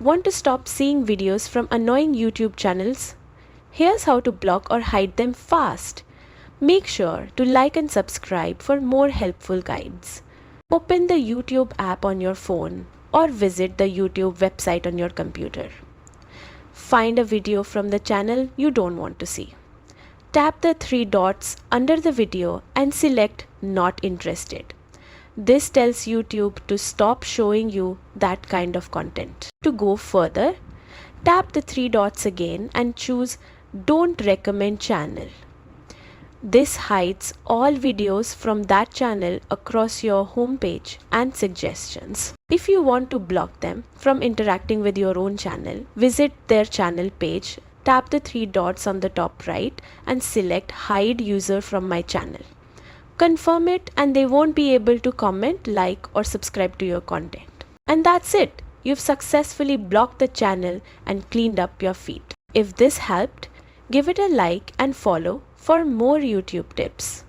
Want to stop seeing videos from annoying YouTube channels? Here's how to block or hide them fast. Make sure to like and subscribe for more helpful guides. Open the YouTube app on your phone or visit the YouTube website on your computer. Find a video from the channel you don't want to see. Tap the three dots under the video and select Not Interested. This tells YouTube to stop showing you that kind of content. To go further, tap the three dots again and choose Don't Recommend Channel. This hides all videos from that channel across your homepage and suggestions. If you want to block them from interacting with your own channel, visit their channel page, tap the three dots on the top right and select Hide User from My Channel. Confirm it and they won't be able to comment, like or subscribe to your content. And that's it. You've successfully blocked the channel and cleaned up your feed. If this helped, give it a like and follow for more YouTube tips.